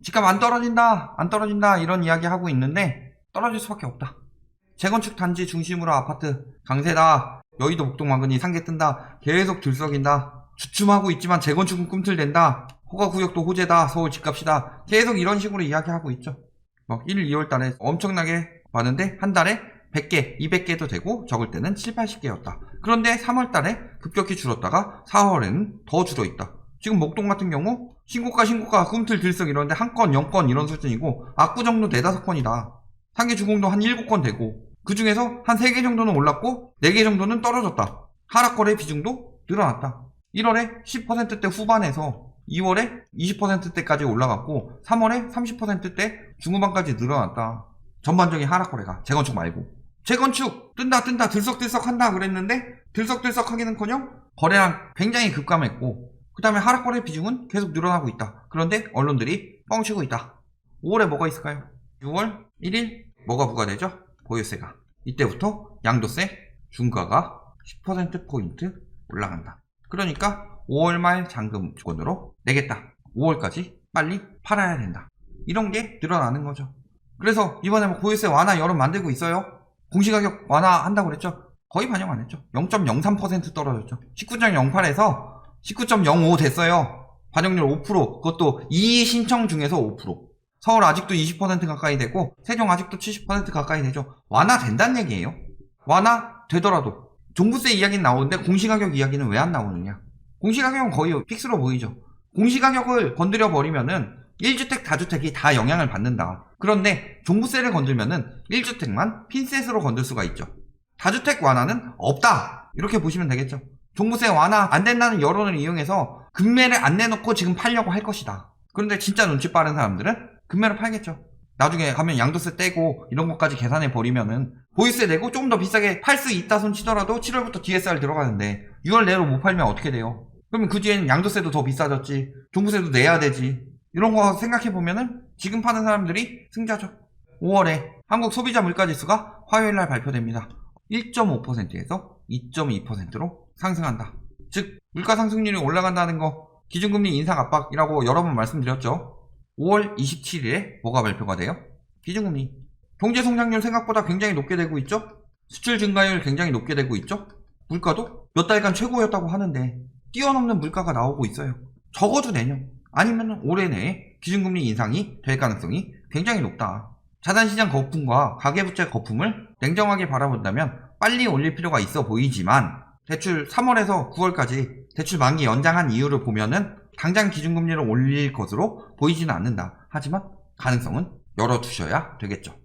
집값 안 떨어진다, 안 떨어진다 이런 이야기 하고 있는데 떨어질 수밖에 없다. 재건축 단지 중심으로 아파트 강세다. 여의도 목동 만근이 상계 뜬다. 계속 들썩인다. 주춤하고 있지만 재건축은 꿈틀댄다. 허가구역도 호재다. 서울 집값이다. 계속 이런 식으로 이야기하고 있죠. 막 1, 2월 달에 엄청나게 많은데 한 달에 100개, 200개도 되고 적을 때는 7, 80개였다. 그런데 3월 달에 급격히 줄었다가 4월에는 더 줄어있다. 지금 목동 같은 경우 신고가 꿈틀 들썩 이러는데 한 건, 0건 이런 수준이고 압구정도 4, 5건이다. 상계 주공도 한 7건 되고 그 중에서 한 3개 정도는 올랐고 4개 정도는 떨어졌다. 하락거래 비중도 늘어났다. 1월에 10%대 후반에서 2월에 20%대까지 올라갔고 3월에 30%대 중후반까지 늘어났다. 전반적인 하락거래가 재건축 말고. 재건축 뜬다 들썩들썩 한다 그랬는데 들썩들썩 하기는커녕 거래량 굉장히 급감했고 그 다음에 하락거래 비중은 계속 늘어나고 있다. 그런데 언론들이 뻥치고 있다. 5월에 뭐가 있을까요? 6월 1일 뭐가 부과되죠? 보유세가. 이때부터 양도세 중과가 10%포인트 올라간다. 그러니까 5월 말 잔금 조건으로 내겠다. 5월까지 빨리 팔아야 된다. 이런 게 늘어나는 거죠. 그래서 이번에 뭐 보유세 완화 여론 만들고 있어요. 공시가격 완화한다고 그랬죠. 거의 반영 안 했죠. 0.03% 떨어졌죠. 19.08에서 19.05 됐어요. 반영률 5%. 그것도 2 신청 중에서 5%. 서울 아직도 20% 가까이 되고 세종 아직도 70% 가까이 되죠. 완화된다는 얘기예요. 완화되더라도 종부세 이야기는 나오는데 공시가격 이야기는 왜 안 나오느냐. 공시가격은 거의 픽스로 보이죠. 공시가격을 건드려 버리면은 1주택, 다주택이 다 영향을 받는다. 그런데 종부세를 건들면은 1주택만 핀셋으로 건들 수가 있죠. 다주택 완화는 없다. 이렇게 보시면 되겠죠. 종부세 완화 안 된다는 여론을 이용해서 금매를 안 내놓고 지금 팔려고 할 것이다. 그런데 진짜 눈치 빠른 사람들은 금매로 팔겠죠. 나중에 가면 양도세 떼고 이런 것까지 계산해 버리면은 보유세 내고 조금 더 비싸게 팔 수 있다 손 치더라도 7월부터 DSR 들어가는데 6월 내로 못 팔면 어떻게 돼요? 그러면 그 뒤에는 양도세도 더 비싸졌지, 종부세도 내야 되지. 이런 거 생각해 보면은 지금 파는 사람들이 승자죠. 5월에 한국 소비자 물가지수가 화요일 날 발표됩니다. 1.5%에서 2.2%로 상승한다. 즉 물가 상승률이 올라간다는 거 기준금리 인상 압박이라고 여러 번 말씀드렸죠. 5월 27일에 뭐가 발표가 돼요? 기준금리. 경제 성장률 생각보다 굉장히 높게 되고 있죠? 수출 증가율 굉장히 높게 되고 있죠? 물가도 몇 달간 최고였다고 하는데 뛰어넘는 물가가 나오고 있어요. 적어도 내년 아니면 올해 내에 기준금리 인상이 될 가능성이 굉장히 높다. 자산시장 거품과 가계부채 거품을 냉정하게 바라본다면 빨리 올릴 필요가 있어 보이지만 대출 3월에서 9월까지 대출 만기 연장한 이유를 보면은 당장 기준금리를 올릴 것으로 보이지는 않는다. 하지만 가능성은 열어두셔야 되겠죠.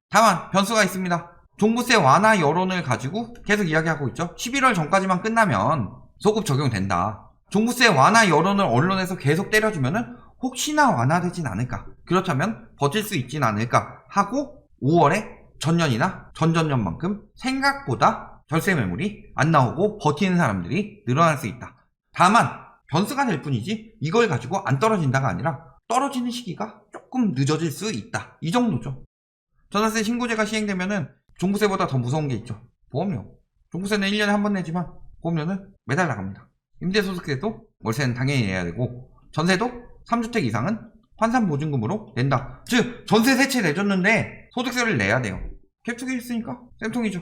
다만 변수가 있습니다. 종부세 완화 여론을 가지고 계속 이야기하고 있죠. 11월 전까지만 끝나면 소급 적용된다. 종부세 완화 여론을 언론에서 계속 때려주면은 혹시나 완화되진 않을까, 그렇다면 버틸 수 있진 않을까 하고 5월에 전년이나 전전년만큼 생각보다 절세 매물이 안 나오고 버티는 사람들이 늘어날 수 있다. 다만 변수가 될 뿐이지 이걸 가지고 안 떨어진다가 아니라 떨어지는 시기가 조금 늦어질 수 있다. 이 정도죠. 전월세 신고제가 시행되면은 종부세보다 더 무서운 게 있죠. 보험료. 종부세는 1년에 한 번 내지만 보험료는 매달 나갑니다. 임대소득세도 월세는 당연히 내야 되고 전세도 3주택 이상은 환산보증금으로 낸다. 즉 전세 세채 내줬는데 소득세를 내야 돼요. 갭투기 있으니까 쌤통이죠.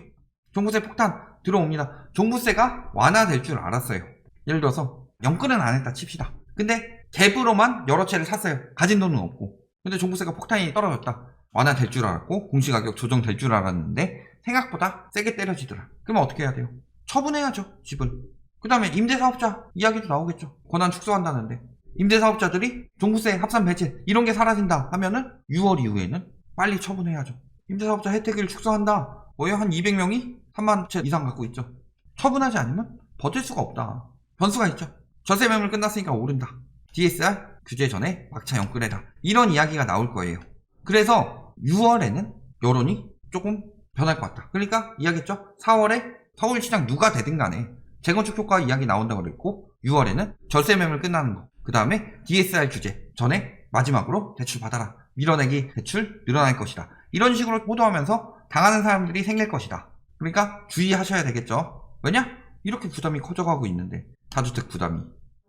종부세 폭탄 들어옵니다. 종부세가 완화될 줄 알았어요. 예를 들어서 연끌은 안 했다 칩시다. 근데 갭으로만 여러 채를 샀어요. 가진 돈은 없고. 근데 종부세가 폭탄이 떨어졌다. 완화될 줄 알았고 공시가격 조정될 줄 알았는데 생각보다 세게 때려지더라. 그러면 어떻게 해야 돼요? 처분해야죠. 집을. 그 다음에 임대사업자 이야기도 나오겠죠. 권한 축소한다는데 임대사업자들이 종부세 합산 배제 이런 게 사라진다 하면은 6월 이후에는 빨리 처분해야죠. 임대사업자 혜택을 축소한다. 뭐예요? 한 200명이 3만 채 이상 갖고 있죠. 처분하지 않으면 버틸 수가 없다. 변수가 있죠. 전세 매물 끝났으니까 오른다. DSR 규제 전에 막차 연끌해라. 이런 이야기가 나올 거예요. 그래서 6월에는 여론이 조금 변할 것 같다. 그러니까 이야기했죠. 4월에 서울시장 누가 되든 간에 재건축 효과 이야기 나온다고 그랬고 6월에는 절세 매물 끝나는 거. 그 다음에 DSR 규제 전에 마지막으로 대출 받아라. 밀어내기 대출 늘어날 것이다. 이런 식으로 호도하면서 당하는 사람들이 생길 것이다. 그러니까 주의하셔야 되겠죠. 왜냐? 이렇게 부담이 커져가고 있는데 다주택 부담이.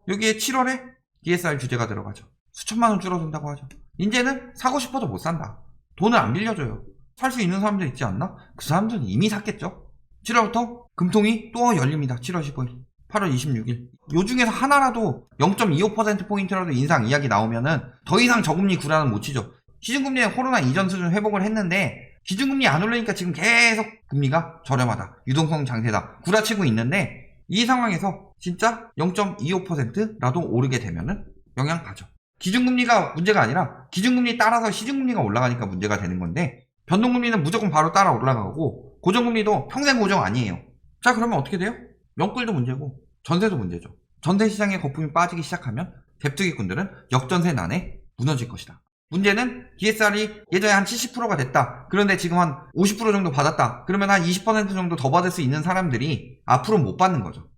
여기에 7월에 DSR 규제가 들어가죠. 수천만 원 줄어든다고 하죠. 이제는 사고 싶어도 못 산다. 돈을 안 빌려줘요. 살 수 있는 사람들 있지 않나? 그 사람들은 이미 샀겠죠. 7월부터 금통이 또 열립니다. 7월 15일, 8월 26일. 요 중에서 하나라도 0.25%포인트라도 인상 이야기 나오면은 더 이상 저금리 구라는 못 치죠. 시중금리는 코로나 이전 수준 회복을 했는데 기준금리 안 올리니까 지금 계속 금리가 저렴하다, 유동성 장세다 구라치고 있는데, 이 상황에서 진짜 0.25%라도 오르게 되면은 영향 가죠. 기준금리가 문제가 아니라 기준금리 따라서 시중금리가 올라가니까 문제가 되는 건데, 변동금리는 무조건 바로 따라 올라가고 고정금리도 평생 고정 아니에요. 자, 그러면 어떻게 돼요? 영끌도 문제고 전세도 문제죠. 전세 시장에 거품이 빠지기 시작하면 갭투기꾼들은 역전세난에 무너질 것이다. 문제는 DSR이 예전에 한 70%가 됐다. 그런데 지금 한 50% 정도 받았다. 그러면 한 20% 정도 더 받을 수 있는 사람들이 앞으로 못 받는 거죠.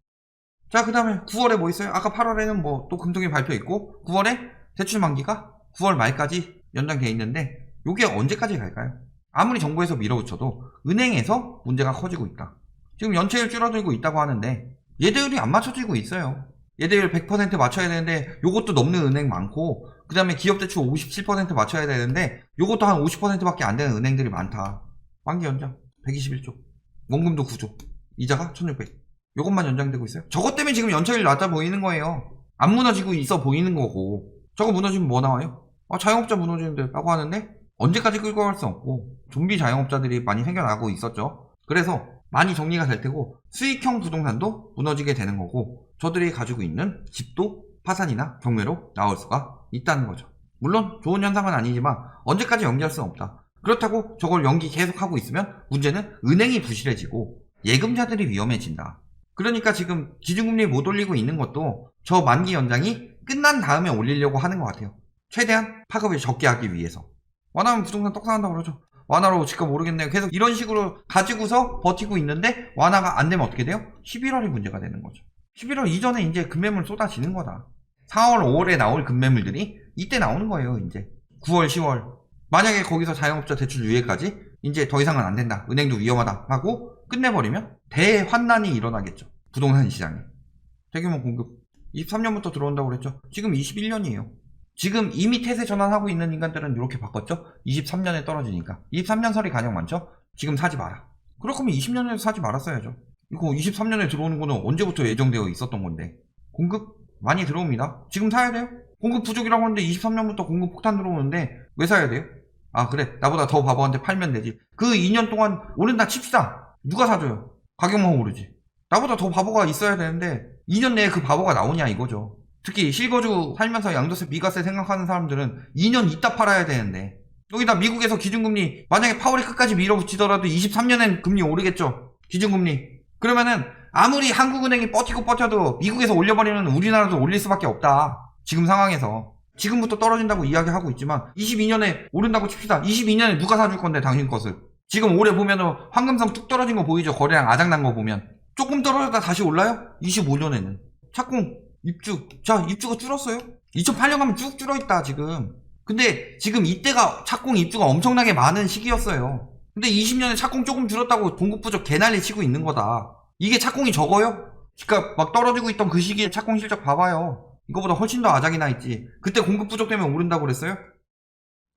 자, 그 다음에 9월에 뭐 있어요? 아까 8월에는 뭐 또 금통위 발표 있고, 9월에 대출 만기가 9월 말까지 연장돼 있는데 요게 언제까지 갈까요? 아무리 정부에서 밀어붙여도 은행에서 문제가 커지고 있다. 지금 연체율 줄어들고 있다고 하는데 예대율이 안 맞춰지고 있어요. 예대율 100% 맞춰야 되는데 요것도 넘는 은행 많고, 그 다음에 기업대출 57% 맞춰야 되는데 요것도 한 50%밖에 안 되는 은행들이 많다. 만기 연장 121조, 원금도 9조, 이자가 1600, 요것만 연장되고 있어요. 저것 때문에 지금 연체율이 낮아 보이는 거예요. 안 무너지고 있어 보이는 거고. 저거 무너지면 뭐 나와요? 자영업자 무너지는데 라고 하는데 언제까지 끌고 갈 수 없고, 좀비 자영업자들이 많이 생겨나고 있었죠. 그래서 많이 정리가 될 테고 수익형 부동산도 무너지게 되는 거고, 저들이 가지고 있는 집도 파산이나 경매로 나올 수가 있다는 거죠. 물론 좋은 현상은 아니지만 언제까지 연기할 수는 없다. 그렇다고 저걸 연기 계속하고 있으면 문제는 은행이 부실해지고 예금자들이 위험해진다. 그러니까 지금 기준금리 못 올리고 있는 것도 저 만기 연장이 끝난 다음에 올리려고 하는 것 같아요. 최대한 파급을 적게 하기 위해서. 완화하면 부동산 떡상한다고 그러죠. 완화로 집값 모르겠네요. 계속 이런 식으로 가지고서 버티고 있는데 완화가 안 되면 어떻게 돼요? 11월이 문제가 되는 거죠. 11월 이전에 이제 급매물 쏟아지는 거다. 4월, 5월에 나올 급매물들이 이때 나오는 거예요. 이제 9월, 10월. 만약에 거기서 자영업자 대출 유예까지 이제 더 이상은 안 된다, 은행도 위험하다 하고 끝내버리면 대환난이 일어나겠죠. 부동산 시장에. 대규모 공급 23년부터 들어온다고 그랬죠. 지금 21년이에요. 지금 이미 태세 전환하고 있는 인간들은 이렇게 바꿨죠. 23년에 떨어지니까. 23년 설이 가장 많죠. 지금 사지 마라. 그럴 거면 20년에도 사지 말았어야죠. 이거 23년에 들어오는 거는 언제부터 예정되어 있었던 건데. 공급 많이 들어옵니다. 지금 사야 돼요? 공급 부족이라고 하는데 23년부터 공급 폭탄 들어오는데 왜 사야 돼요? 아, 그래, 나보다 더 바보한테 팔면 되지. 그 2년 동안 오른다 칩시다. 누가 사줘요? 가격만 오르지. 나보다 더 바보가 있어야 되는데 2년 내에 그 바보가 나오냐 이거죠. 특히 실거주 살면서 양도세 비과세 생각하는 사람들은 2년 있다 팔아야 되는데, 여기다 미국에서 기준금리 만약에 파월이 끝까지 밀어붙이더라도 23년엔 금리 오르겠죠. 기준금리. 그러면은 아무리 한국은행이 버텨도 미국에서 올려버리면 우리나라도 올릴 수밖에 없다. 지금 상황에서. 지금부터 떨어진다고 이야기하고 있지만 22년에 오른다고 칩시다. 22년에 누가 사줄 건데 당신 것을. 지금 올해 보면은 황금성 뚝 떨어진 거 보이죠? 거래량 아작난 거 보면. 조금 떨어졌다 다시 올라요? 25년에는. 착공, 입주. 자, 입주가 줄었어요? 2008년 가면 쭉 줄어있다 지금. 근데 지금 이때가 착공 입주가 엄청나게 많은 시기였어요. 근데 20년에 착공 조금 줄었다고 공급 부족 개난리 치고 있는 거다. 이게 착공이 적어요? 그러니까 막 떨어지고 있던 그 시기에 착공 실적 봐봐요. 이거보다 훨씬 더 아작이 나 있지. 그때 공급 부족 때문에 오른다고 그랬어요?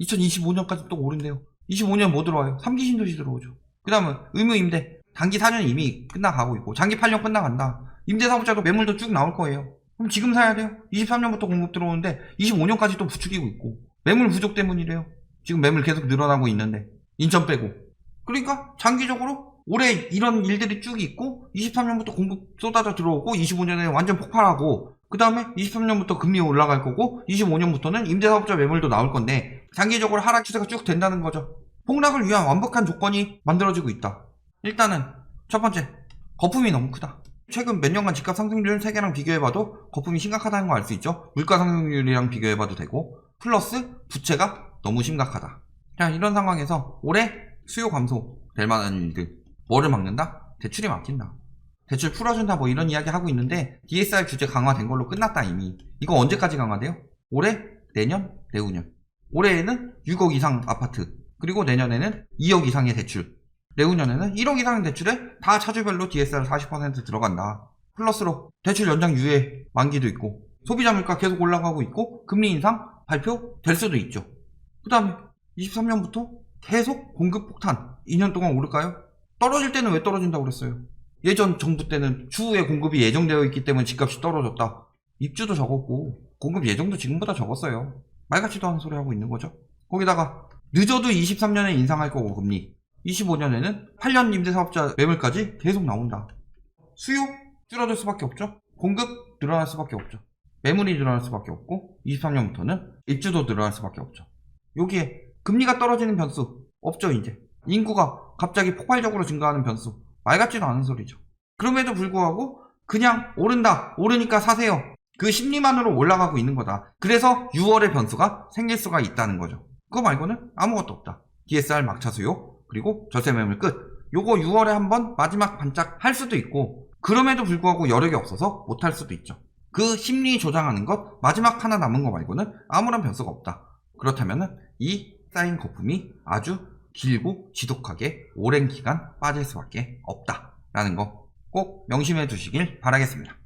2025년까지 또 오른대요. 25년 뭐 들어와요? 3기 신도시 들어오죠. 그 다음은 의무임대. 단기 4년 이미 끝나가고 있고, 장기 8년 끝나간다. 임대사업자도 매물도 쭉 나올 거예요. 그럼 지금 사야 돼요? 23년부터 공급 들어오는데 25년까지 또 부추기고 있고, 매물 부족 때문이래요. 지금 매물 계속 늘어나고 있는데, 인천 빼고. 그러니까 장기적으로 올해 이런 일들이 쭉 있고 23년부터 공급 쏟아져 들어오고 25년에 완전 폭발하고, 그 다음에 23년부터 금리 올라갈 거고 25년부터는 임대사업자 매물도 나올 건데 장기적으로 하락 추세가 쭉 된다는 거죠. 폭락을 위한 완벽한 조건이 만들어지고 있다. 일단은 첫 번째, 거품이 너무 크다. 최근 몇 년간 집값 상승률 3개랑 비교해봐도 거품이 심각하다는 거 알 수 있죠. 물가 상승률이랑 비교해봐도 되고, 플러스 부채가 너무 심각하다. 자, 이런 상황에서 올해 수요 감소 될 만한 일들, 뭐를 막는다? 대출이 막힌다. 대출 풀어준다 뭐 이런 이야기 하고 있는데 DSR 규제 강화된 걸로 끝났다 이미. 이거 언제까지 강화돼요? 올해, 내년, 내후년. 올해에는 6억 이상 아파트, 그리고 내년에는 2억 이상의 대출, 내후년에는 1억 이상의 대출에 다 차주별로 DSR 40% 들어간다. 플러스로 대출 연장 유예 만기도 있고, 소비자 물가 계속 올라가고 있고, 금리 인상 발표될 수도 있죠. 그 다음에 23년부터 계속 공급 폭탄 2년 동안 오를까요? 떨어질 때는 왜 떨어진다고 그랬어요? 예전 정부 때는 추후에 공급이 예정되어 있기 때문에 집값이 떨어졌다. 입주도 적었고 공급 예정도 지금보다 적었어요. 말 같지도 않은 소리 하고 있는 거죠. 거기다가 늦어도 23년에 인상할 거고 금리, 25년에는 8년 임대사업자 매물까지 계속 나온다. 수요 줄어들 수밖에 없죠. 공급 늘어날 수밖에 없죠. 매물이 늘어날 수밖에 없고 23년부터는 입주도 늘어날 수밖에 없죠. 여기에 금리가 떨어지는 변수 없죠. 이제 인구가 갑자기 폭발적으로 증가하는 변수, 말 같지도 않은 소리죠. 그럼에도 불구하고 그냥 오른다, 오르니까 사세요, 그 심리만으로 올라가고 있는 거다. 그래서 6월에 변수가 생길 수가 있다는 거죠. 그거 말고는 아무것도 없다. DSR 막차 수요, 그리고 절세 매물 끝. 요거 6월에 한번 마지막 반짝 할 수도 있고, 그럼에도 불구하고 여력이 없어서 못할 수도 있죠. 그 심리 조장하는 것 마지막 하나 남은 거 말고는 아무런 변수가 없다. 그렇다면 이 쌓인 거품이 아주 길고 지독하게 오랜 기간 빠질 수밖에 없다라는 거 꼭 명심해 두시길 바라겠습니다.